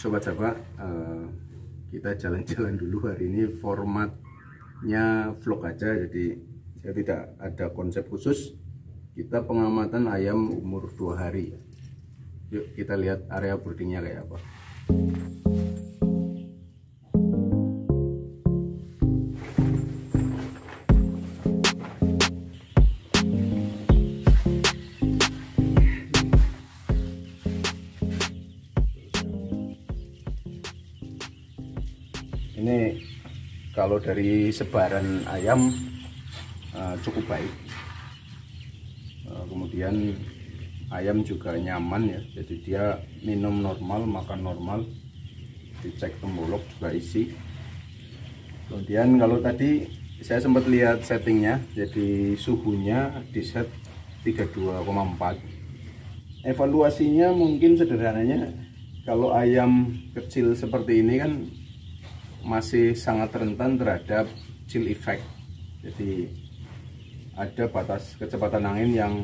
Sobat Sapa, kita jalan-jalan dulu hari ini. Formatnya vlog aja, jadi saya tidak ada konsep khusus. Kita pengamatan ayam umur 2 hari. Yuk kita lihat area broodingnya kayak apa. Ini kalau dari sebaran ayam cukup baik, kemudian ayam juga nyaman ya, jadi dia minum normal, makan normal, dicek tembolok juga isi. Kemudian kalau tadi saya sempat lihat settingnya, jadi suhunya di set 32,4. Evaluasinya mungkin sederhananya, kalau ayam kecil seperti ini kan masih sangat rentan terhadap chill effect. Jadi ada batas kecepatan angin yang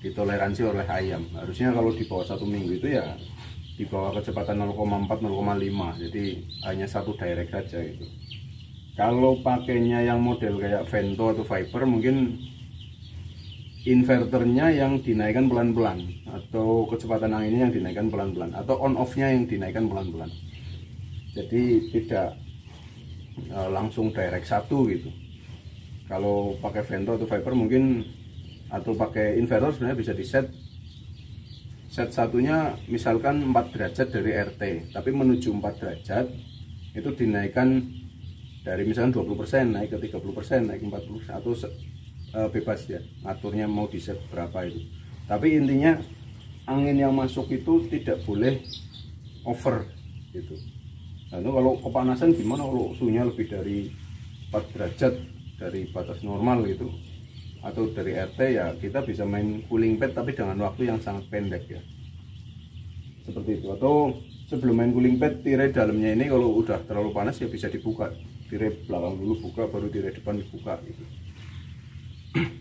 ditoleransi oleh ayam. Harusnya kalau di bawah 1 minggu itu ya di bawah kecepatan 0,4-0,5. Jadi hanya satu direct saja itu. Kalau pakainya yang model kayak Vento atau Viper, mungkin inverternya yang dinaikkan pelan-pelan, atau kecepatan anginnya yang dinaikkan pelan-pelan, atau on off-nya yang dinaikkan pelan-pelan. Jadi tidak langsung direct satu gitu. Kalau pakai Vento atau Viper mungkin, atau pakai inverter, sebenarnya bisa di set satunya misalkan 4 derajat dari RT, tapi menuju 4 derajat itu dinaikkan dari misalkan 20% naik ke 30%, naik ke 40%, atau bebas ya ngaturnya mau di set berapa itu. Tapi intinya angin yang masuk itu tidak boleh over gitu. Lalu kalau kepanasan gimana kalau suhunya lebih dari 4 derajat dari batas normal gitu, atau dari RT, ya kita bisa main cooling pad tapi dengan waktu yang sangat pendek ya, seperti itu. Atau sebelum main cooling pad, tirai dalamnya ini kalau udah terlalu panas ya bisa dibuka, tirai belakang dulu buka, baru tirai depan dibuka gitu.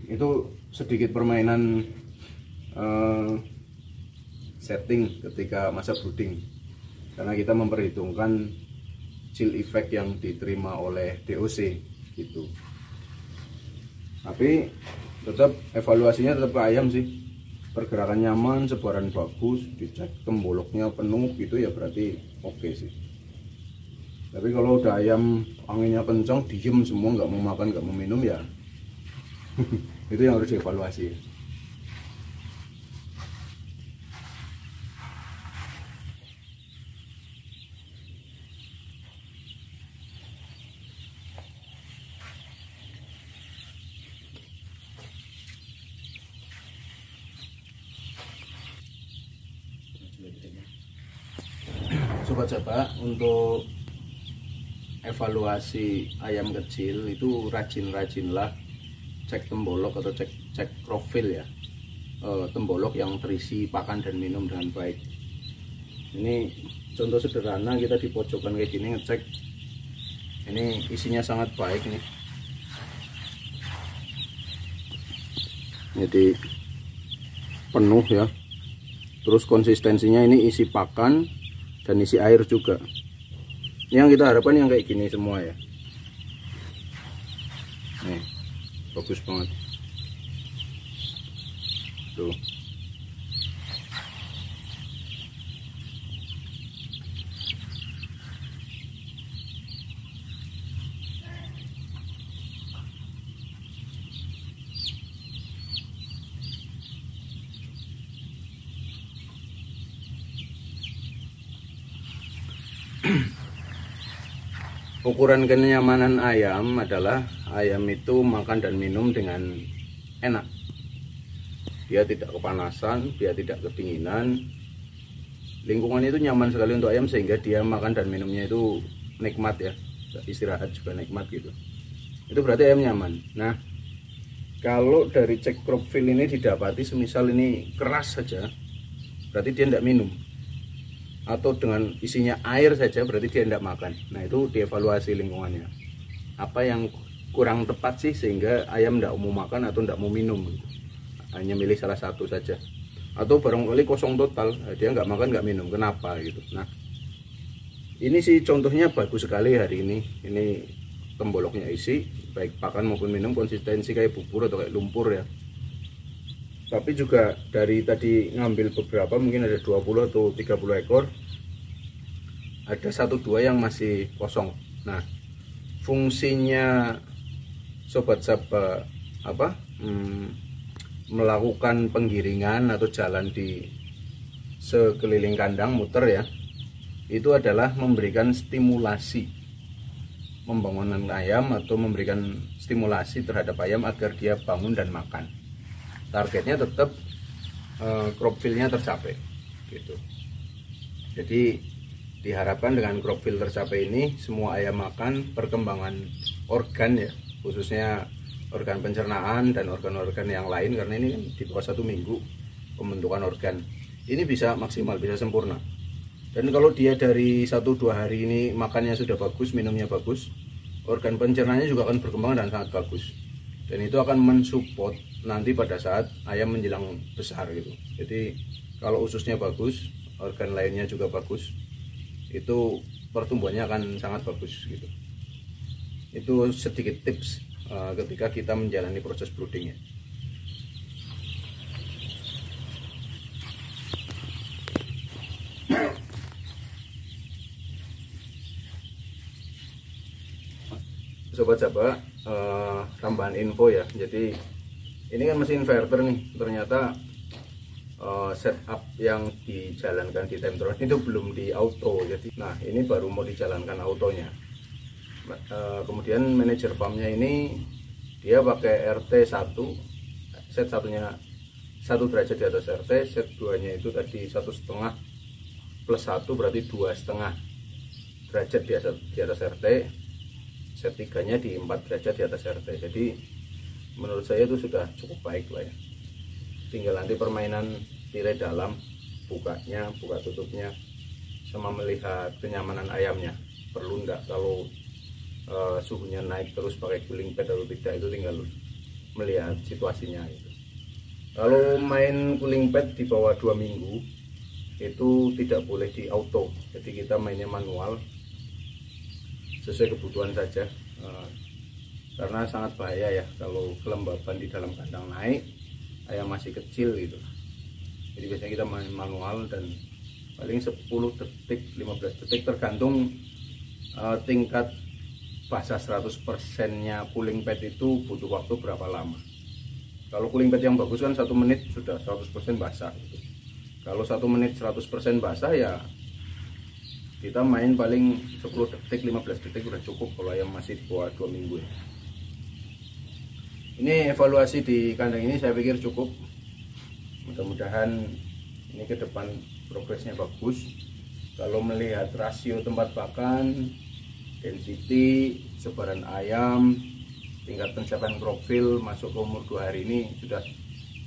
Itu sedikit permainan setting ketika masa brooding, karena kita memperhitungkan chill effect yang diterima oleh DOC gitu. Tapi tetap evaluasinya tetap ke ayam sih. Pergerakan nyaman, sebaran bagus, dicek temboloknya penuh gitu ya, berarti oke sih. Tapi kalau udah ayam anginnya kencang, diem semua, nggak mau makan, nggak mau minum ya itu yang harus dievaluasi. Sobat Sapa, untuk evaluasi ayam kecil itu rajin-rajinlah cek tembolok atau cek profil ya, tembolok yang terisi pakan dan minum dengan baik. Ini contoh sederhana, kita di pojokan kayak gini ngecek, ini isinya sangat baik nih, jadi penuh ya. Terus konsistensinya ini isi pakan dan isi air juga. Yang kita harapkan yang kayak gini semua ya. Nih, bagus banget. Tuh. Ukuran kenyamanan ayam adalah ayam itu makan dan minum dengan enak. Dia tidak kepanasan, dia tidak kedinginan. Lingkungan itu nyaman sekali untuk ayam sehingga dia makan dan minumnya itu nikmat ya. Istirahat juga nikmat gitu. Itu berarti ayam nyaman. Nah, kalau dari cek profil ini didapati semisal ini keras saja, berarti dia tidak minum. Atau dengan isinya air saja berarti dia tidak makan. Nah, itu dievaluasi lingkungannya. Apa yang kurang tepat sih sehingga ayam tidak mau makan atau tidak mau minum, hanya milih salah satu saja. Atau barangkali kosong total, dia nggak makan nggak minum, kenapa gitu. Nah, Ini sih contohnya bagus sekali hari ini. Ini temboloknya isi, baik pakan maupun minum, konsistensi kayak bubur atau kayak lumpur ya. Tapi juga dari tadi ngambil beberapa, mungkin ada 20 atau 30 ekor, ada 1-2 yang masih kosong. Nah, fungsinya sobat saba melakukan penggiringan atau jalan di sekeliling kandang muter ya, itu adalah memberikan stimulasi pembangunan ayam atau memberikan stimulasi terhadap ayam agar dia bangun dan makan. Targetnya tetap crop fill-nya tercapai gitu. Jadi diharapkan dengan crop fill tercapai ini semua ayam makan, perkembangan organ ya, khususnya organ pencernaan dan organ-organ yang lain, karena ini kan di bawah 1 minggu pembentukan organ ini bisa maksimal, bisa sempurna. Dan kalau dia dari 1-2 hari ini makannya sudah bagus, minumnya bagus, organ pencernaannya juga akan berkembang dan sangat bagus. Dan itu akan mensupport nanti pada saat ayam menjelang besar gitu. Jadi kalau ususnya bagus, organ lainnya juga bagus, itu pertumbuhannya akan sangat bagus gitu. Itu sedikit tips ketika kita menjalani proses brooding ya. Sobat Saba, tambahan info ya. Jadi ini kan mesin inverter nih, ternyata setup yang dijalankan di Timetron itu belum di auto. Jadi nah ini baru mau dijalankan autonya. Kemudian manajer farmnya ini dia pakai RT 1, set satunya 1 derajat di atas RT, set 2 nya itu tadi 1,5 plus 1 berarti 2,5 derajat di atas RT, set 3 nya di 4 derajat di atas RT. Jadi menurut saya itu sudah cukup baik lah ya. Tinggal nanti permainan tirai dalam, bukanya, buka tutupnya, sama melihat kenyamanan ayamnya. Perlu enggak kalau suhunya naik terus pakai cooling pad atau tidak, itu tinggal melihat situasinya gitu. Kalau main cooling pad di bawah 2 minggu itu tidak boleh di auto, jadi kita mainnya manual sesuai kebutuhan saja, karena sangat bahaya ya kalau kelembaban di dalam kandang naik, ayam masih kecil gitu. Jadi biasanya kita main manual dan paling 10 detik 15 detik tergantung tingkat basah 100% nya cooling pad itu butuh waktu berapa lama. Kalau cooling pad yang bagus kan 1 menit sudah 100% basah gitu. Kalau 1 menit 100% basah ya kita main paling 10 detik 15 detik udah cukup kalau ayam masih di bawah 2 minggu ya. Ini evaluasi di kandang ini saya pikir cukup. Mudah-mudahan ini ke depan progresnya bagus. Kalau melihat rasio tempat pakan, density, sebaran ayam, tingkat pencapaian crop fill masuk ke umur 2 hari ini sudah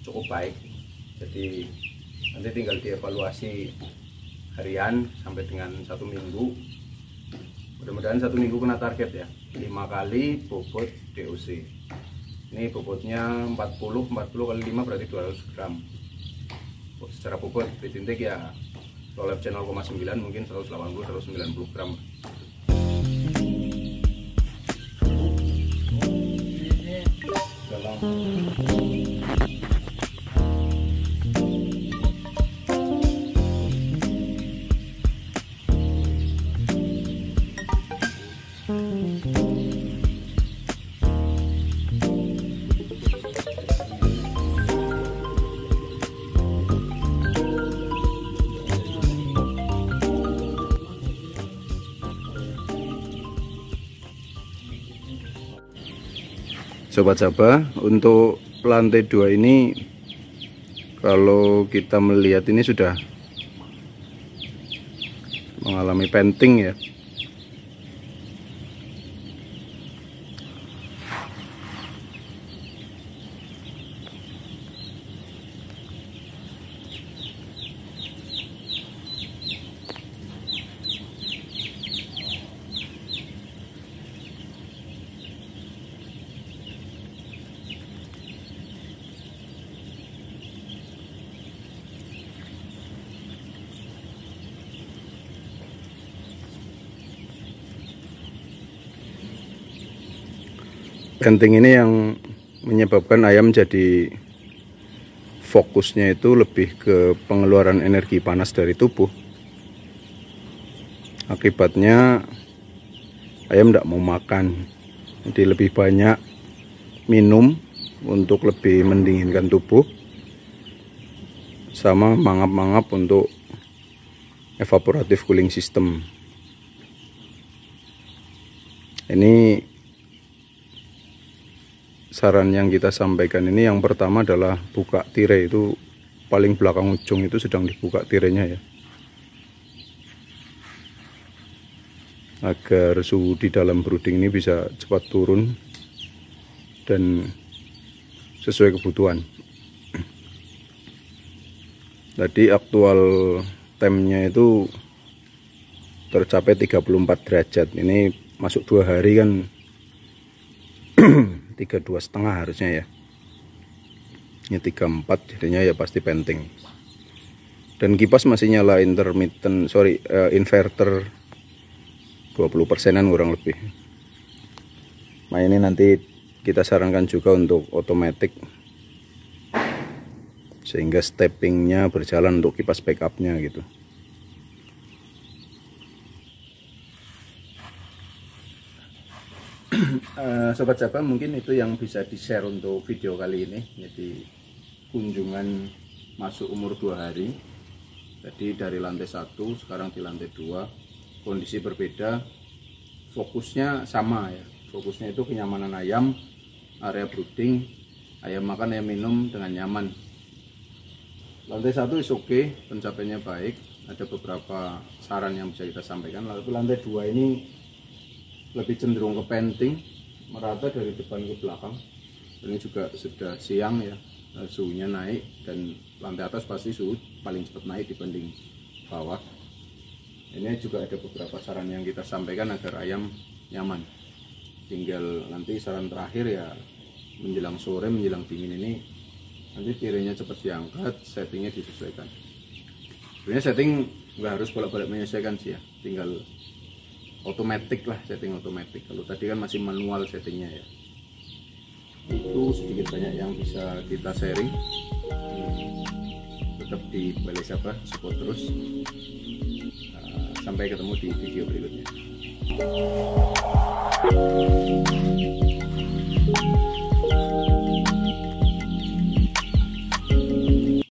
cukup baik. Jadi nanti tinggal dievaluasi harian sampai dengan 1 minggu. Mudah-mudahan 1 minggu kena target ya, 5 kali bobot DOC. Ini bobotnya 40 kali 5 berarti 200 gram. Secara bobot Bitintek ya low lab channel 0,9 mungkin 180-190 gram. Sobat Saba, untuk lantai 2 ini kalau kita melihat ini sudah mengalami penting ya. Penting ini yang menyebabkan ayam jadi fokusnya itu lebih ke pengeluaran energi panas dari tubuh. Akibatnya ayam tidak mau makan, jadi lebih banyak minum untuk lebih mendinginkan tubuh, sama mangap-mangap untuk evaporative cooling system. Ini saran yang kita sampaikan ini, yang pertama adalah buka tirai, itu paling belakang ujung itu sedang dibuka tirainya ya, agar suhu di dalam brooding ini bisa cepat turun dan sesuai kebutuhan. Tadi aktual tempnya itu tercapai 34 derajat. Ini masuk 2 hari kan 32,5 harusnya ya. Ini 34, jadinya ya pasti penting. Dan kipas masih nyala inverter 20%-an kurang lebih. Nah ini nanti kita sarankan juga untuk otomatis, sehingga steppingnya berjalan untuk kipas backupnya gitu. Sobat Sabah, mungkin itu yang bisa di-share untuk video kali ini. Jadi kunjungan masuk umur 2 hari. Jadi dari lantai 1 sekarang di lantai 2, kondisi berbeda, fokusnya sama ya. Fokusnya itu kenyamanan ayam, area brooding, ayam makan, ayam minum dengan nyaman. Lantai 1 is oke, pencapaiannya baik. Ada beberapa saran yang bisa kita sampaikan. Lalu lantai 2 ini lebih cenderung ke penting, merata dari depan ke belakang. Ini juga sudah siang ya, suhunya naik, dan lantai atas pasti suhu paling cepat naik dibanding bawah. Ini juga ada beberapa saran yang kita sampaikan agar ayam nyaman. Tinggal nanti saran terakhir ya, menjelang sore, menjelang dingin ini, nanti tirainya cepat diangkat, settingnya disesuaikan. Sebenarnya setting nggak harus bolak-balik menyesuaikan sih ya, tinggal otomatis lah, setting otomatis. Kalau tadi kan masih manual settingnya ya. Itu sedikit banyak yang bisa kita sharing. Tetap di Balai Sabah, support terus. Sampai ketemu di video berikutnya.